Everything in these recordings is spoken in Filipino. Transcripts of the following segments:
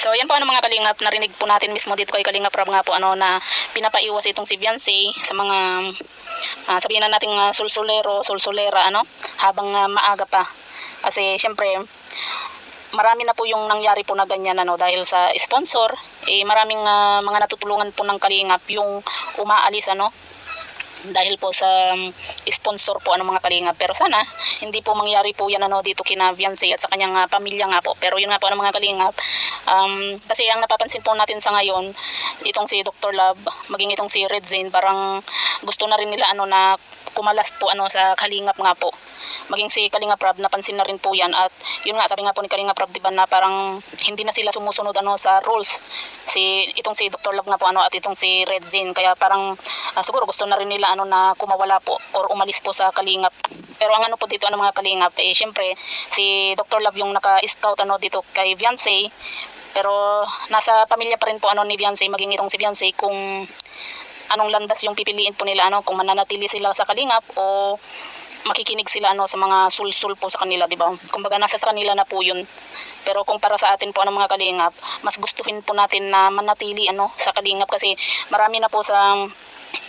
So yan po mga kalingap, narinig po natin mismo dito kay Kalingap Rob nga po na pinapaiwas itong si Beyonce sa mga sabihin na nating sulsulera habang maaga pa. Kasi syempre marami na po yung nangyari po na ganyan dahil sa sponsor, maraming mga natutulungan po ng Kalingap yung umaalis dahil po sa sponsor po mga kalingap. Pero sana hindi po mangyari po yan dito kina Beyonce at sa kanyang pamilya nga po. Pero yun nga po mga kalingap, kasi ang napapansin po natin sa ngayon, itong si Dr. Love maging itong si Redzane, parang gusto na rin nila na kumalas po sa Kalingap nga po. Maging si Kalingap Rob, napansin na rin po yan. At yun nga, sabi nga po ni Kalingap Rob, diba, na parang hindi na sila sumusunod sa rules. Itong si Dr. Love nga po at itong si Redzane. Kaya parang siguro gusto na rin nila na kumawala po or umalis po sa Kalingap. Pero ang po dito mga Kalingap, syempre si Dr. Love yung naka-scout dito kay Beyonce. Pero nasa pamilya pa rin po ni Beyonce, maging itong si Beyonce, kung anong landas yung pipiliin po nila, kung mananatili sila sa Kalingap o makikinig sila sa mga sulsul po sa kanila, di ba? Kumbaga nasa sa kanila na po yun. Pero kung para sa atin po mga Kalingap, mas gustuhin po natin na manatili sa Kalingap, kasi marami na po sa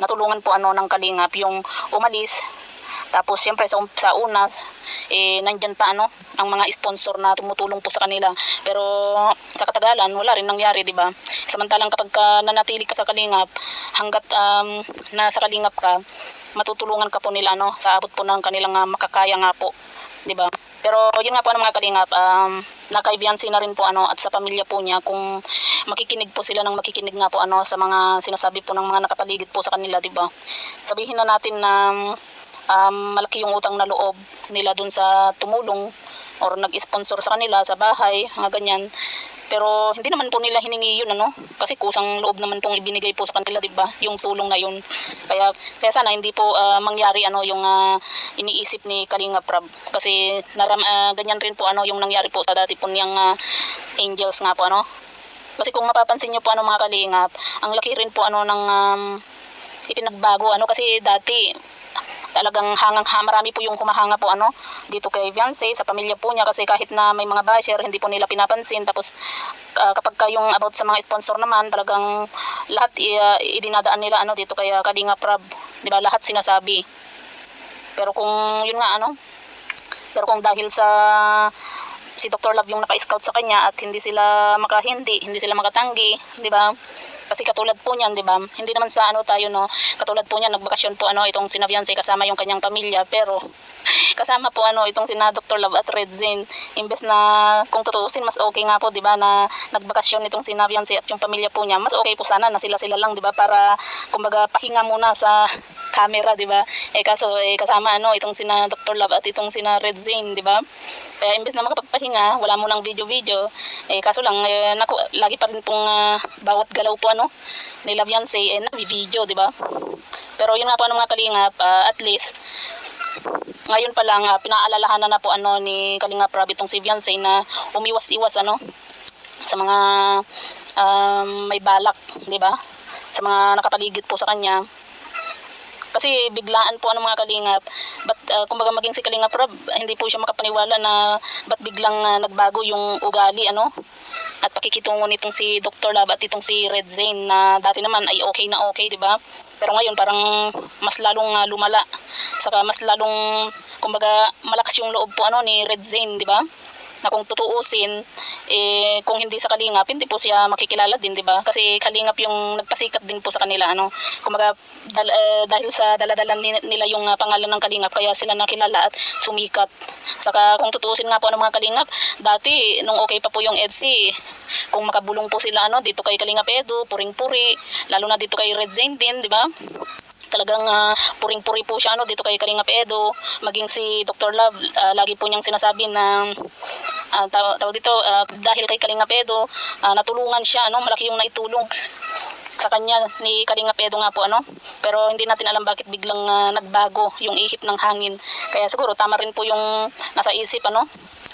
natulungan po ng Kalingap yung umalis. Tapos siyempre sa una nandyan pa ang mga sponsor na tumutulong po sa kanila. Pero sa katagalan wala rin nangyari, di ba? Samantalang kapag nanatili ka sa Kalingap, hanggat nasa Kalingap ka, matutulungan ka po nila sa abot po ng kanilang makakaya nga po, di ba? Pero yun nga po mga Kalingap, nakay Beyonce na rin po at sa pamilya po niya, kung makikinig po sila ng makikinig nga po sa mga sinasabi po ng mga nakapaligid po sa kanila, di ba? Sabihin na natin na malaki yung utang na loob nila dun sa tumulong or nag-sponsor sa kanila sa bahay, mga ganyan. Pero hindi naman po nila hiningi yun kasi kusang loob naman pong ibinigay po sa kanila, di ba, yung tulong na yun. Kaya sana hindi po mangyari yung iniisip ni Kalingap Rob, kasi ganyan rin po yung nangyari po sa dati po niyang Angels nga po Kasi kung mapapansin niyo po mga Kalingap, ang laki rin po ng ipinagbago kasi dati talagang marami po yung humahanga po dito kay Beyonce, sa pamilya po niya, kasi kahit na may mga basher, hindi po nila pinapansin. Tapos kapag yung about sa mga sponsor naman, talagang lahat idinadaan nila dito kay Kalingap Rob, di ba, lahat sinasabi. Pero kung yun nga pero kung dahil sa si Dr. Love yung naka-scout sa kanya at hindi sila hindi sila makatanggi, di ba? Kasi katulad po niyan, di ba? Hindi naman sa tayo katulad po niyan, nagbakasyon po itong sina Beyonce kasama yung kanyang pamilya, pero kasama po itong sina Dr. Love at Redzane. Imbes na kung tutuusin, mas okay nga po, di ba, na nagbakasyon itong sina Beyonce at yung pamilya po niya. Mas okay po sana na sila lang, di ba, para kumbaga pahinga muna sa camera, di ba? Kaso kasama itong sina Dr. Love at itong sina Redzane, di ba? Kaya imbes na makapagpahinga, wala mo lang video-video. Kaso lang, lagi pa rin pong bawat galaw po nila Beyonce, nabi-video, di ba? Pero yun nga po mga Kalingap, at least, ngayon pa lang, pinaalalahanan na po ni Kalingap Rob itong si Beyonce na umiwas-iwas sa mga may balak, di ba? Sa mga nakapaligid po sa kanya. Kasi biglaan po mga Kalingap, kumbaga maging si Kalingap Rob, hindi po siya makapaniwala na ba't biglang nagbago yung ugali at pakikitungo nitong si Dr. Love at itong si Redzane, na dati naman ay okay na okay, di ba? Pero ngayon parang mas lalong lumala, saka mas lalong kumbaga malakas yung loob po ni Redzane, di ba? Na kung tutuusin, kung hindi sa Kalingap, hindi po siya makikilala din, di ba? Kasi Kalingap yung nagpasikat din po sa kanila, Kumbaga, dahil sa daladala nila yung pangalan ng Kalingap, kaya sila nakilala at sumikat. Saka kung tutuusin nga po ng mga Kalingap, dati, nung okay pa po yung EDSI, kung makabulong po sila, dito kay Kalingap Edu, puring-puri, lalo na dito kay Redzane din, di ba? Talagang puring-puri po siya dito kay Kalingap Edu, maging si Dr. Love, lagi po niyang sinasabi na tawag dito, dahil kay Kalingap Edu, natulungan siya, malaki yung naitulong sa kanya ni Kalingap Edu nga po pero hindi natin alam bakit biglang nagbago yung ihip ng hangin. Kaya siguro tama rin po yung nasa isip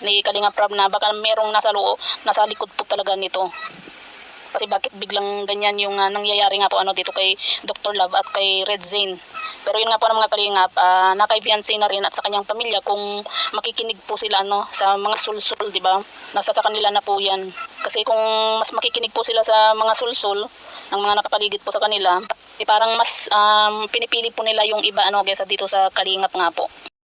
ni Kalingap Rob, na baka merong nasa likod po talaga nito. Kasi bakit biglang ganyan yung nangyayari nga po dito kay Dr. Love at kay Red Zane. Pero yun nga po ng mga kalingap, na kay fiancé na rin at sa kanyang pamilya kung makikinig po sila sa mga sulsul, di ba? Nasa sa kanila na po yan. Kasi kung mas makikinig po sila sa mga sulsul ng mga nakapaligid po sa kanila, parang mas pinipili po nila yung iba kaysa dito sa kalingap nga po.